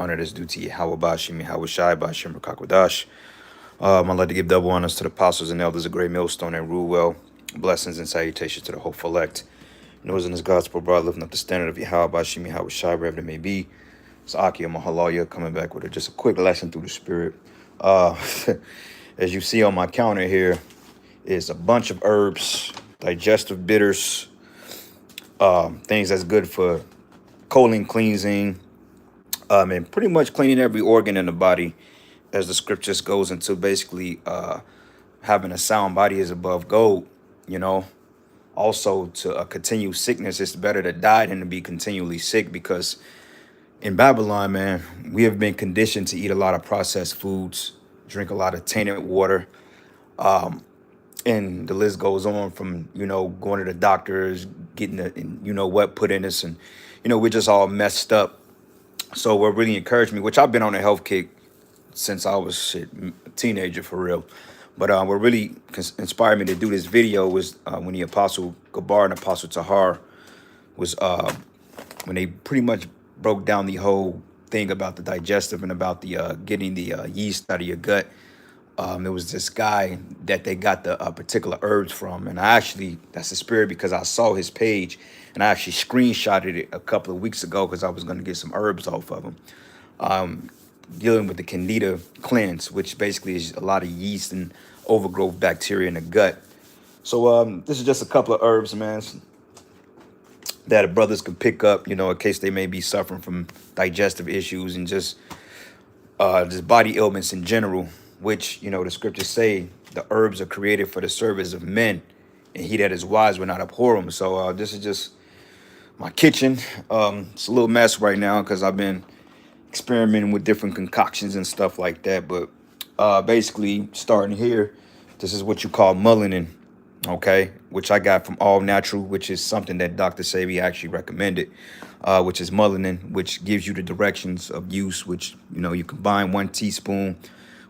honor that's due to Yahweh Bashim, Yahweh Shai Bashim Rakakwadash. I'd like to give double honors to the apostles and elders of Great Millstone and rule well. Blessings and salutations to the hopeful elect. Knows in this gospel, brother, lifting up the standard of Yahweh Bashim, Yahweh Shai, wherever it may be. It's Aki Mahalaya coming back with just a quick lesson through the spirit. Uh, as you see on my counter here, is a bunch of herbs, digestive bitters, things that's good for colon cleansing, and pretty much cleaning every organ in the body, as the scriptures goes into basically having a sound body is above gold, you know. Also, to continue sickness, it's better to die than to be continually sick, because in Babylon, man, we have been conditioned to eat a lot of processed foods, drink a lot of tainted water, and the list goes on from, going to the doctors, getting the, and what put in us, and, we're just all messed up. So what really encouraged me, which I've been on a health kick since I was a teenager for real. But what really inspired me to do this video was when the Apostle Gabar and Apostle Tahar was when they pretty much broke down the whole thing about the digestive and about the getting the yeast out of your gut. There was this guy that they got the particular herbs from, and that's the spirit, because I saw his page, and I actually screenshotted it a couple of weeks ago because I was going to get some herbs off of him. Dealing with the Candida cleanse, which basically is a lot of yeast and overgrowth bacteria in the gut. So this is just a couple of herbs, man, that brothers can pick up, in case they may be suffering from digestive issues and just body ailments in general, which, the scriptures say the herbs are created for the service of men, and he that is wise will not abhor them. So this is just my kitchen. It's a little mess right now because I've been experimenting with different concoctions and stuff like that. But basically, starting here, this is what you call mullein, okay, which I got from All Natural, which is something that Dr. Sabi actually recommended, which is mullein, which gives you the directions of use, which, you combine 1 teaspoon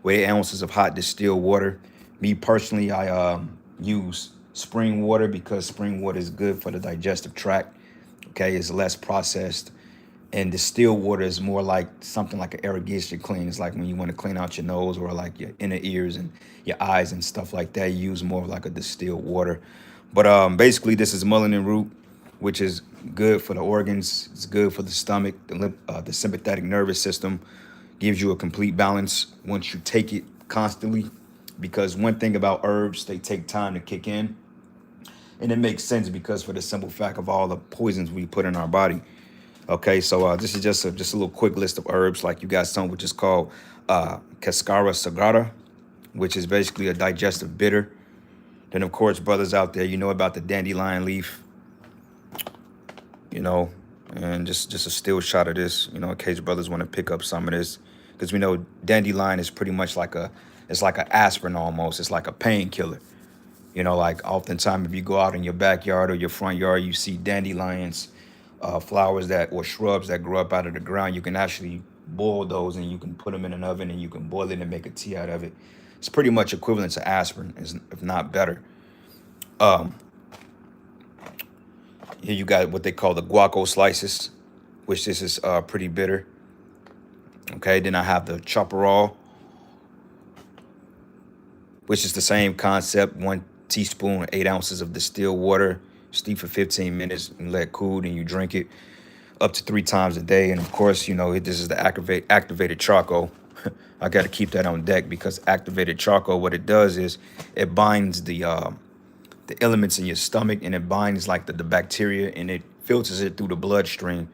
with 8 ounces of hot distilled water. Me personally, I use spring water because spring water is good for the digestive tract. Okay, it's less processed. And distilled water is more like something like an irrigation clean. It's like when you want to clean out your nose or like your inner ears and your eyes and stuff like that, you use more of like a distilled water. But basically, this is mullein root, which is good for the organs. It's good for the stomach, the sympathetic nervous system. Gives you a complete balance once you take it constantly. Because one thing about herbs, they take time to kick in. And it makes sense because for the simple fact of all the poisons we put in our body. Okay, so this is just a little quick list of herbs. Like you got some which is called Cascara Sagrada, which is basically a digestive bitter. Then, of course, brothers out there, you know about the dandelion leaf, and just a still shot of this, in case brothers want to pick up some of this. Because we know dandelion is pretty much it's like an aspirin almost. It's like a painkiller. Like oftentimes if you go out in your backyard or your front yard, you see dandelions, flowers or shrubs that grow up out of the ground. You can actually boil those and you can put them in an oven and you can boil it and make a tea out of it. It's pretty much equivalent to aspirin, if not better. Here you got what they call the guaco slices, which this is pretty bitter. Okay, then I have the chaparral, which is the same concept. 1 teaspoon, 8 ounces of distilled water, steep for 15 minutes and let cool, and you drink it up to 3 times a day. And of course, this is the activated charcoal. I got to keep that on deck because activated charcoal, what it does is it binds the elements in your stomach, and it binds like the bacteria, and it filters it through the bloodstream.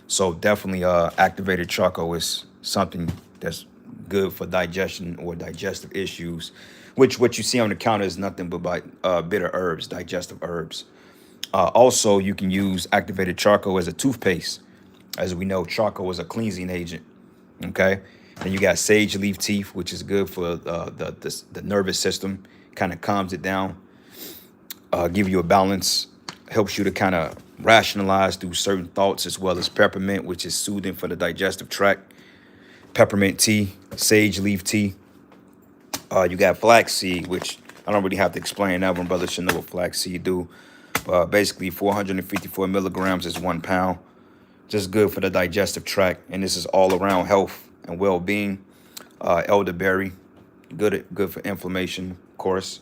So definitely activated charcoal is something that's good for digestion or digestive issues, which what you see on the counter is nothing but bitter herbs, digestive herbs. Also, you can use activated charcoal as a toothpaste. As we know, charcoal is a cleansing agent. Okay. Then you got sage leaf tea, which is good for the nervous system. Kind of calms it down, give you a balance, helps you to kind of rationalize through certain thoughts, as well as peppermint, which is soothing for the digestive tract. Peppermint tea, sage leaf tea. You got flaxseed, which I don't really have to explain that one. Brothers should know what flaxseed do. Basically, 454 milligrams is 1 pound. just good for the digestive tract, and this is all around health and well-being. Elderberry, good for inflammation, of course.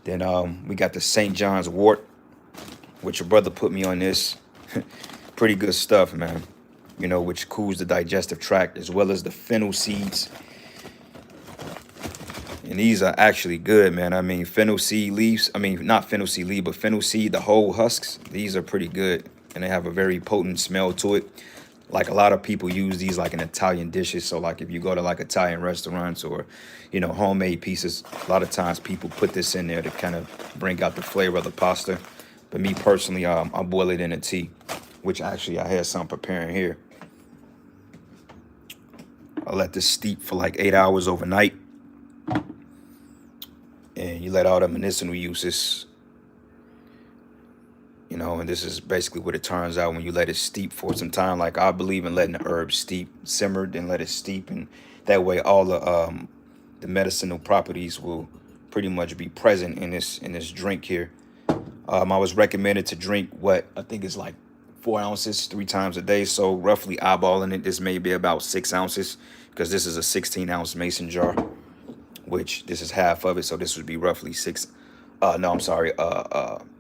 Then we got the St. John's wort, which your brother put me on this. Pretty good stuff, man. Which cools the digestive tract, as well as the fennel seeds. And these are actually good, man. I mean, fennel seed leaves. I mean, not fennel seed leaf, but fennel seed, the whole husks. These are pretty good, and they have a very potent smell to it. Like a lot of people use these like in Italian dishes. So like if you go to like Italian restaurants or, homemade pieces, a lot of times people put this in there to kind of bring out the flavor of the pasta. But me personally, I boil it in a tea, which actually I had some preparing here. I let this steep for like 8 hours overnight. And you let all the medicinal uses, and this is basically what it turns out when you let it steep for some time. Like I believe in letting the herbs steep, simmer, then let it steep, and that way all the medicinal properties will pretty much be present in this drink here. I was recommended to drink what I think is like 4 ounces 3 times a day. So roughly eyeballing it, this may be about 6 ounces because this is a 16-ounce mason jar, which this is half of it. So this would be roughly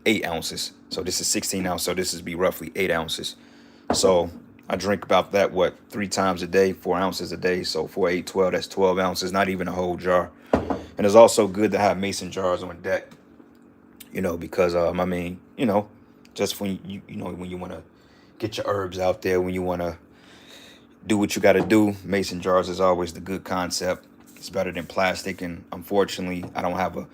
8 ounces. So this is 16 ounces. So this would be roughly 8 ounces. So I drink about that, 3 times a day, 4 ounces a day. So 4, 8, 12, that's 12 ounces, not even a whole jar. And it's also good to have mason jars on deck, because, just when when you want to get your herbs out there, when you want to do what you got to do, mason jars is always the good concept. It's better than plastic. And unfortunately, I don't have a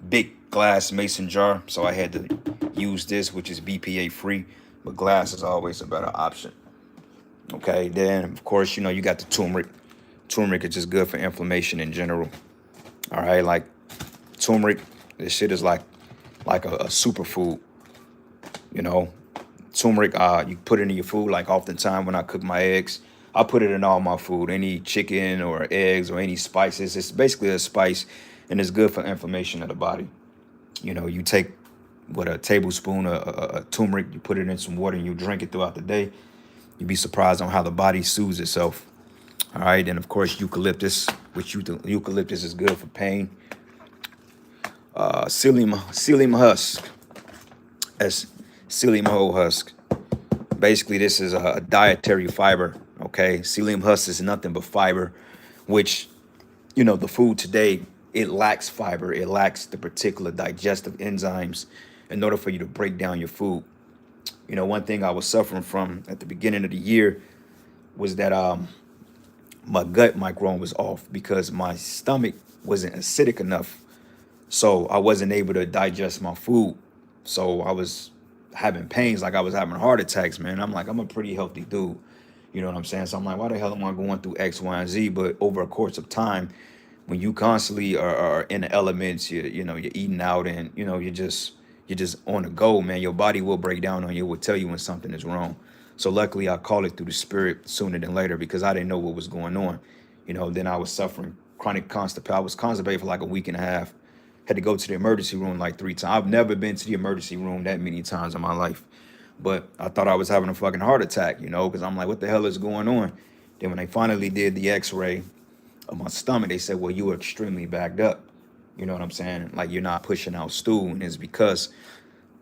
big glass mason jar, so I had to use this, which is BPA free, but glass is always a better option. Okay, then of course, you got the turmeric. Turmeric is just good for inflammation in general. All right, like turmeric, this shit is like a superfood. Turmeric, you put it in your food. Like oftentimes when I cook my eggs, I put it in all my food, any chicken or eggs or any spices. It's basically a spice, and it's good for inflammation of the body. You take a tablespoon of turmeric, you put it in some water, and you drink it throughout the day. You'd be surprised on how the body soothes itself. All right, and of course eucalyptus, which eucalyptus is good for pain. Psyllium husk. That's psyllium whole husk. Basically, this is a dietary fiber. Okay, psyllium husk is nothing but fiber, which, the food today, it lacks fiber. It lacks the particular digestive enzymes in order for you to break down your food. One thing I was suffering from at the beginning of the year was that my gut microbiome was off because my stomach wasn't acidic enough. So I wasn't able to digest my food. So I was having pains, like I was having heart attacks, man. I'm like, I'm a pretty healthy dude. You know what I'm saying? So I'm like, why the hell am I going through X, Y, and Z? But over a course of time, when you constantly are in the elements, you're eating out, and you're just on the go, man. Your body will break down on you. It will tell you when something is wrong. So luckily, I called it through the spirit sooner than later because I didn't know what was going on. Then I was suffering chronic constipation. I was constipated for like a week and a half. Had to go to the emergency room like 3 times. I've never been to the emergency room that many times in my life. But I thought I was having a fucking heart attack, because I'm like, what the hell is going on? Then when they finally did the x-ray of my stomach, they said, well, you were extremely backed up. You know what I'm saying? Like you're not pushing out stool. And it's because,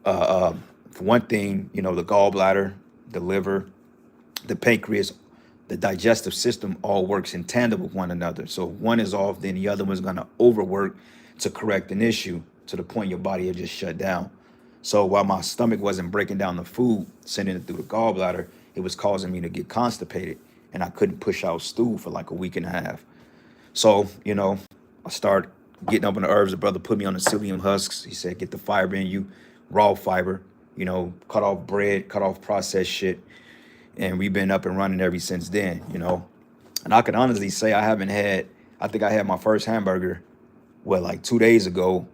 for one thing, the gallbladder, the liver, the pancreas, the digestive system all works in tandem with one another. So if one is off, then the other one's going to overwork to correct an issue to the point your body had just shut down. So while my stomach wasn't breaking down the food, sending it through the gallbladder, it was causing me to get constipated, and I couldn't push out stool for like a week and a half. So, I started getting up on the herbs. The brother put me on the psyllium husks. He said, get the fiber in you, raw fiber, cut off bread, cut off processed shit. And we've been up and running ever since then, And I can honestly say I think I had my first hamburger, like 2 days ago,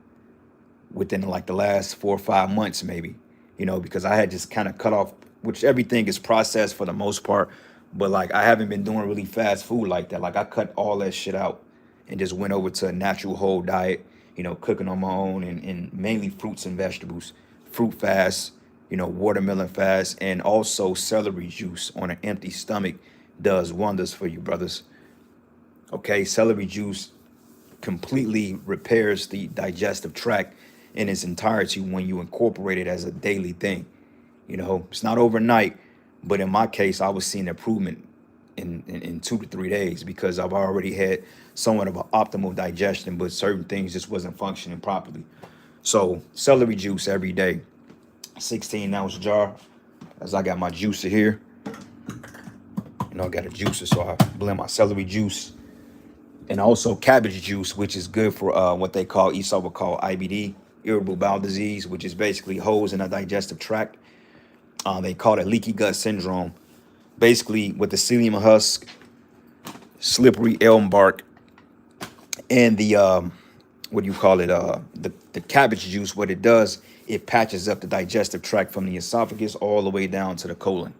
within like the last 4 or 5 months, maybe, because I had just kind of cut off, which everything is processed for the most part. But like, I haven't been doing really fast food like that. Like I cut all that shit out and just went over to a natural whole diet, cooking on my own and mainly fruits and vegetables, fruit fast, watermelon fast, and also celery juice on an empty stomach does wonders for you, brothers. Okay, celery juice completely repairs the digestive tract in its entirety when you incorporate it as a daily thing. It's not overnight, but in my case, I was seeing improvement in 2 to 3 days because I've already had somewhat of an optimal digestion, but certain things just wasn't functioning properly. So celery juice every day, 16-ounce jar. As I got my juicer here, I got a juicer, so I blend my celery juice and also cabbage juice, which is good for what they call Esau would call IBD, irritable bowel disease, which is basically holes in the digestive tract. They call it leaky gut syndrome. Basically, with the psyllium husk, slippery elm bark, and the what do you call it? The cabbage juice. What it does, it patches up the digestive tract from the esophagus all the way down to the colon.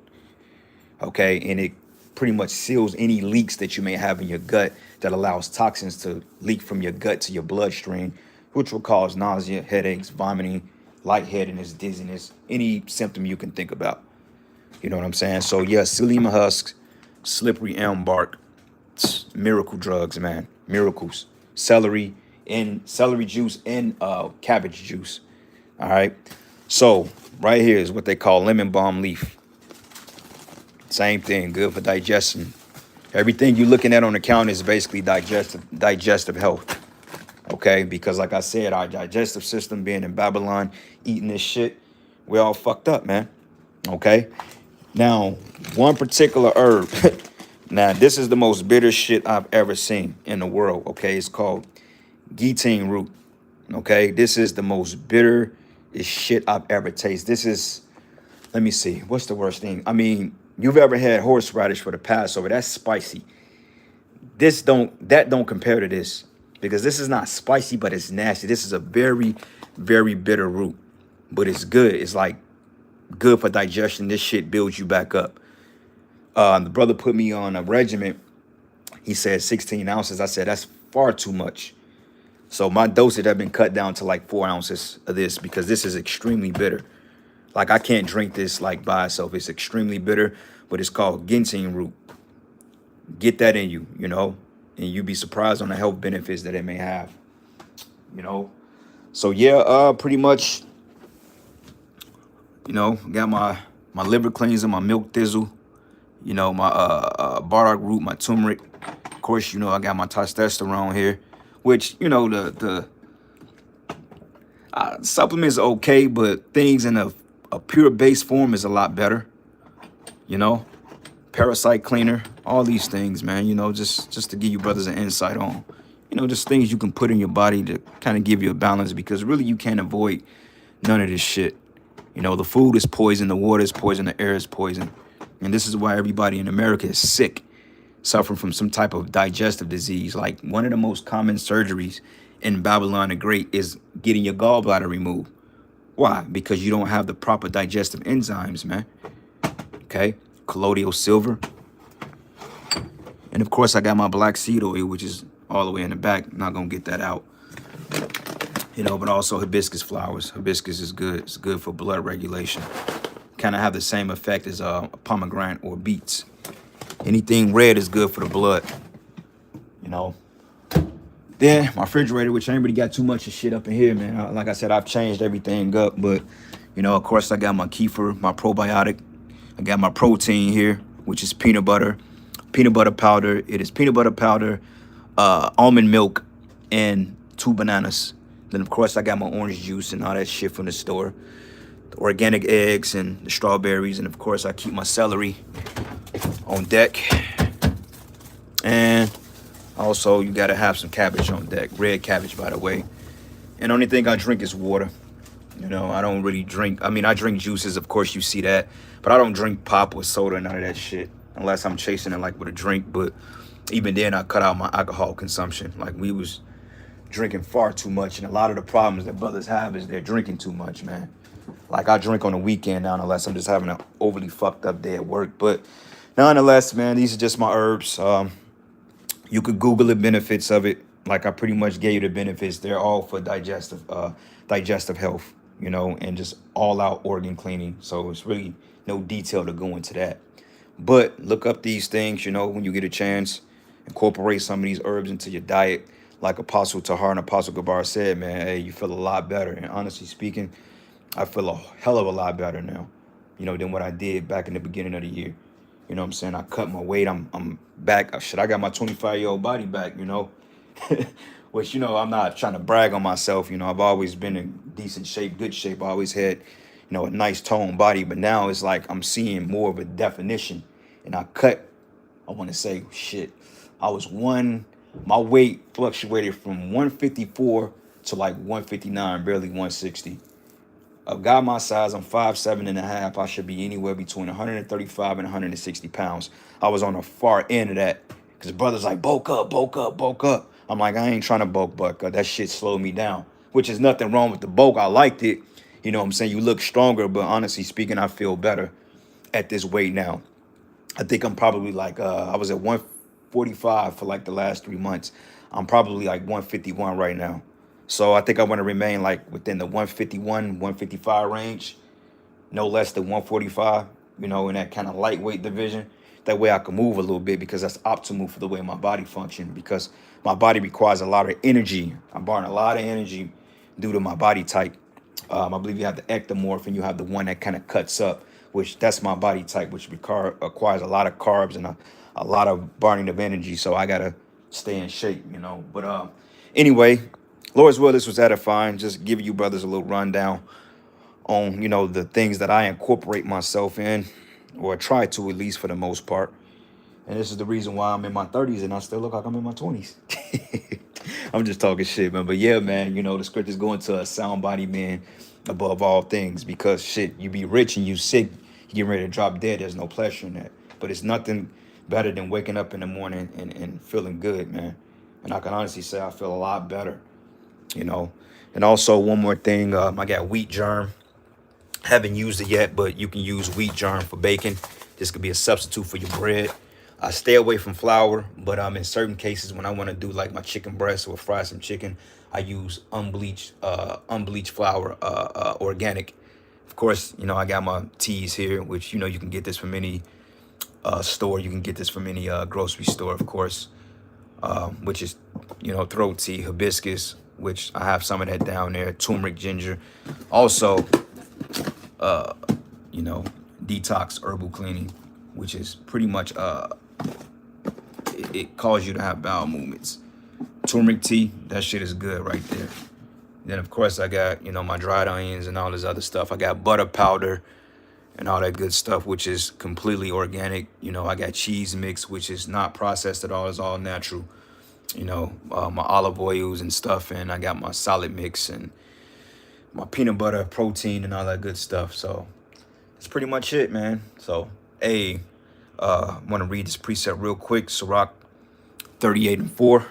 Okay, and it pretty much seals any leaks that you may have in your gut that allows toxins to leak from your gut to your bloodstream, which will cause nausea, headaches, vomiting, lightheadedness, dizziness, any symptom you can think about. You know what I'm saying? So yeah, psyllium husks, slippery elm bark, miracle drugs, man, miracles. Celery juice and cabbage juice. All right. So right here is what they call lemon balm leaf. Same thing, good for digestion. Everything you're looking at on the counter is basically digestive health. Okay, because like I said, our digestive system being in Babylon, eating this shit, we're all fucked up, man. Okay. Now, one particular herb. Now, this is the most bitter shit I've ever seen in the world. Okay, it's called guillotine root. Okay, this is the most bitter shit I've ever tasted. This is, let me see, what's the worst thing? I mean, you've ever had horseradish for the Passover? That's spicy. That don't compare to this, because this is not spicy, but it's nasty. This is a very, very bitter root, but it's good. It's like good for digestion. This shit builds you back up. The brother put me on a regimen. He said 16 ounces. I said, that's far too much. So my dosage have been cut down to like 4 ounces of this because this is extremely bitter. Like I can't drink this like by itself. It's extremely bitter, but it's called guillotine root. Get that in you, and you'd be surprised on the health benefits that it may have, So yeah, pretty much, got my liver cleanser, my milk thistle, my burdock root, my turmeric. Of course, I got my testosterone here, which, the supplements are okay, but things in a pure base form is a lot better, parasite cleaner, all these things, man, just to give you brothers an insight on, just things you can put in your body to kind of give you a balance, because really you can't avoid none of this shit. The food is poison, the water is poison, the air is poison. And this is why everybody in America is sick, suffering from some type of digestive disease. Like one of the most common surgeries in Babylon the Great is getting your gallbladder removed. Why? Because you don't have the proper digestive enzymes, man. Okay? Colloidal silver. And of course, I got my black seed oil, which is all the way in the back. Not going to get that out. But also hibiscus flowers. Hibiscus is good. It's good for blood regulation. Kind of have the same effect as a pomegranate or beets. Anything red is good for the blood. Then my refrigerator, which I ain't really got too much of shit up in here, man. Like I said, I've changed everything up, but of course I got my kefir, my probiotic. I got my protein here, which is peanut butter powder. It is peanut butter powder, almond milk, and 2 bananas. Then of course I got my orange juice and all that shit from the store. The organic eggs and the strawberries, and of course I keep my celery on deck. And also you gotta have some cabbage on deck, red cabbage, by the way. And the only thing I drink is water. I don't really drink. I mean, I drink juices, of course you see that, but I don't drink pop or soda, none of that shit, unless I'm chasing it like with a drink. But even then I cut out my alcohol consumption. Like we was drinking far too much, and a lot of the problems that brothers have is they're drinking too much, man. Like I drink on the weekend now, unless I'm just having an overly fucked up day at work. But nonetheless, man, these are just my herbs. You could Google the benefits of it. Like I pretty much gave you the benefits. They're all for digestive health. and just all out organ cleaning. So it's really no detail to go into that. But look up these things, when you get a chance. Incorporate some of these herbs into your diet. Like Apostle Tahar and Apostle Gabar said, man, hey, you feel a lot better. And honestly speaking, I feel a hell of a lot better now, than what I did back in the beginning of the year. You know what I'm saying? I cut my weight. I'm back. Shit, I got my 25-year-old body back. Which, I'm not trying to brag on myself. I've always been in decent shape, good shape. I always had, a nice toned body. But now it's like I'm seeing more of a definition. And I want to say, shit, my weight fluctuated from 154 to like 159, barely 160. A guy my size, I'm 5'7.5". I should be anywhere between 135 and 160 pounds. I was on the far end of that because brothers like, bulk up, bulk up, bulk up. I'm like, I ain't trying to bulk, but that shit slowed me down, which is nothing wrong with the bulk. I liked it. You know what I'm saying? You look stronger, but honestly speaking, I feel better at this weight now. I think I'm probably like, I was at 145 for like the last 3 months. I'm probably like 151 right now. So I think I want to remain like within the 151, 155 range, no less than 145, in that kind of lightweight division. That way I can move a little bit because that's optimal for the way my body functions, because my body requires a lot of energy. I burn a lot of energy due to my body type. I believe you have the ectomorph and you have the one that kind of cuts up, which that's my body type, which requires a lot of carbs and a lot of burning of energy. So I got to stay in shape. But anyway, Lord's will, this was edifying. Just give you brothers a little rundown on, the things that I incorporate myself in, or try to, at least for the most part. And this is the reason why I'm in my 30s and I still look like I'm in my 20s. I'm just talking shit, man. But yeah, man, the scriptures go into a sound body, man, above all things, because shit, you be rich and you sick, you get ready to drop dead. There's no pleasure in that. But it's nothing better than waking up in the morning and feeling good, man. And I can honestly say I feel a lot better, And also one more thing, I got wheat germ. Haven't used it yet, but you can use wheat germ for baking. This could be a substitute for your bread. I stay away from flour, but in certain cases when I want to do like my chicken breast or fry some chicken, I use unbleached flour, organic. Of course, I got my teas here, which you can get this from any store. You can get this from any grocery store, of course, which is throat tea, hibiscus, which I have some of that down there, turmeric, ginger. Also, detox herbal cleaning, which is pretty much it causes you to have bowel movements. Turmeric tea, that shit is good right there. Then of course I got my dried onions and all this other stuff. I got butter powder and all that good stuff, which is completely organic. I got cheese mix, which is not processed at all, it's all natural. My olive oils and stuff, and I got my salad mix and my peanut butter protein and all that good stuff. So that's pretty much it, man. So, I want to read this precept real quick. Sirach 38:4.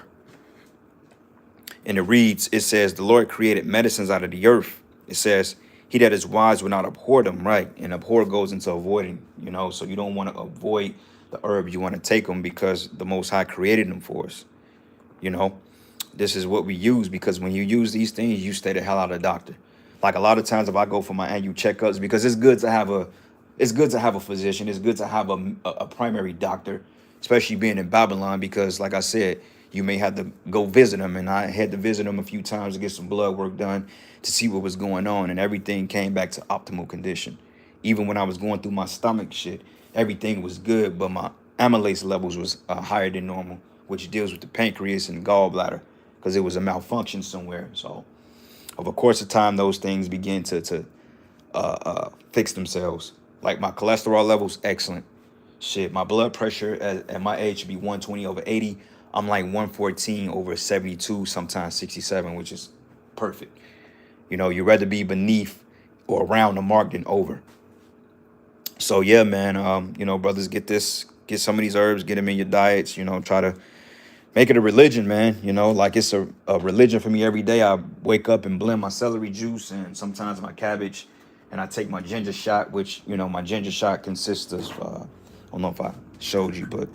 And it says, the Lord created medicines out of the earth. It says, he that is wise will not abhor them, right? And abhor goes into avoiding, so you don't want to avoid the herbs. You want to take them because the Most High created them for us. This is what we use, because when you use these things, you stay the hell out of the doctor. Like a lot of times if I go for my annual checkups, because it's good to have a physician. It's good to have a primary doctor, especially being in Babylon, because like I said, you may have to go visit them. And I had to visit them a few times to get some blood work done to see what was going on. And everything came back to optimal condition. Even when I was going through my stomach shit, everything was good, but my amylase levels was higher than normal, which deals with the pancreas and gallbladder, because it was a malfunction somewhere. So over the course of time, those things begin to fix themselves. Like my cholesterol levels, excellent. Shit, my blood pressure at my age should be 120/80. I'm like 114/72, sometimes 67, which is perfect. You'd rather be beneath or around the mark than over. So yeah, man, brothers, get some of these herbs, get them in your diets, try to make it a religion, man. Like it's a religion for me every day. I wake up and blend my celery juice and sometimes my cabbage, and I take my ginger shot, which, my ginger shot consists of, I don't know if I showed you, but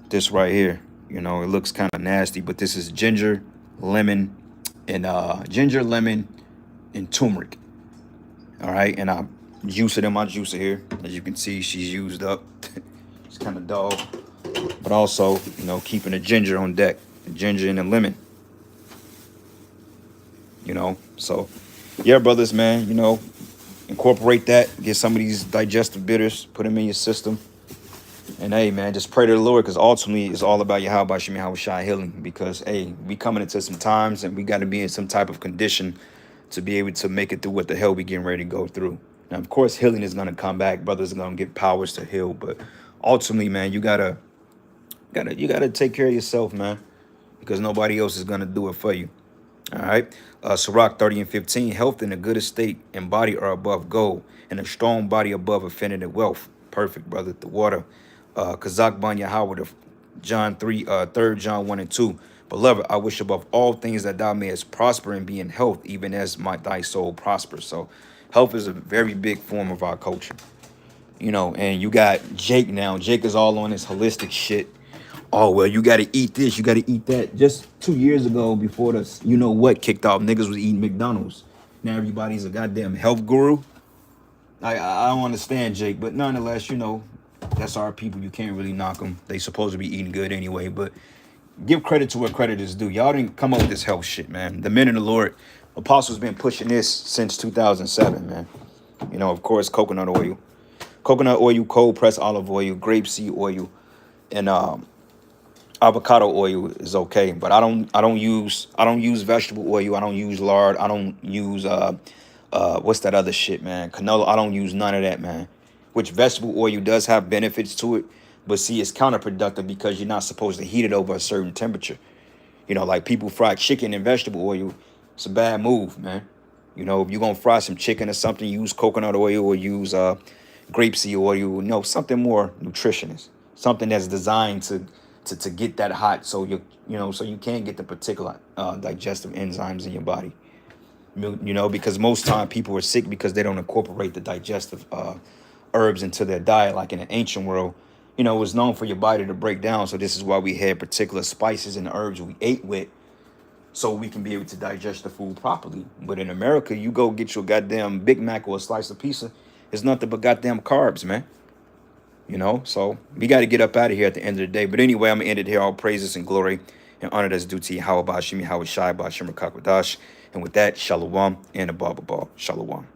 this right here, it looks kind of nasty, but this is ginger, lemon, and turmeric. All right, and I juice it in my juicer here. As you can see, she's used up. It's kind of dull, but also, keeping the ginger on deck, the ginger and the lemon. So yeah, brothers, man. Incorporate that. Get some of these digestive bitters, put them in your system. And hey, man, just pray to the Lord, because ultimately it's all about Yahweh Shem Yahweh Shai healing. Because hey, we coming into some times and we got to be in some type of condition to be able to make it through what the hell we getting ready to go through. Now, of course, healing is gonna come back. Brothers are gonna get powers to heal, but ultimately, man, you gotta take care of yourself, man, because nobody else is gonna do it for you. All right. Sirach 30 and 15. Health in a good estate and body are above gold, and a strong body above affinity wealth. Perfect, brother. The water. Kazak Ban Yahweh, John 3, 3 John 1 and 2. Beloved, I wish above all things that thou mayest prosper and be in health, even as thy soul prospers. So health is a very big form of our culture. And you got Jake now. Jake is all on this holistic shit. Oh, well, you got to eat this, you got to eat that. Just 2 years ago, before this, what kicked off, niggas was eating McDonald's. Now everybody's a goddamn health guru. I don't understand, Jake, but nonetheless, that's our people. You can't really knock them. They supposed to be eating good anyway, but give credit to what credit is due. Y'all didn't come up with this health shit, man. The men in the Lord, apostles been pushing this since 2007, man. Of course, coconut oil, cold pressed olive oil, grapeseed oil, and avocado oil is okay, but I don't use vegetable oil. I don't use lard. I don't use what's that other shit, man? Canola. I don't use none of that, man. Which vegetable oil does have benefits to it, but see, it's counterproductive because you're not supposed to heat it over a certain temperature. Like people fry chicken in vegetable oil. It's a bad move, man. If you're gonna fry some chicken or something, use coconut oil or use grapeseed oil. Something more nutritious, something that's designed to get that hot, so you can't get the particular digestive enzymes in your body. Because most time people are sick because they don't incorporate the digestive herbs into their diet. Like in the ancient world, it was known for your body to break down. So this is why we had particular spices and herbs we ate with, so we can be able to digest the food properly. But in America, you go get your goddamn Big Mac or a slice of pizza, it's nothing but goddamn carbs, man. So we got to get up out of here at the end of the day. But anyway, I'm going to end it here. All praises and glory and honor that's due to Yahweh Bashim, Yahweh Shai, Bashim Rakakwadash. And with that, Shalom and a Baba Shalom.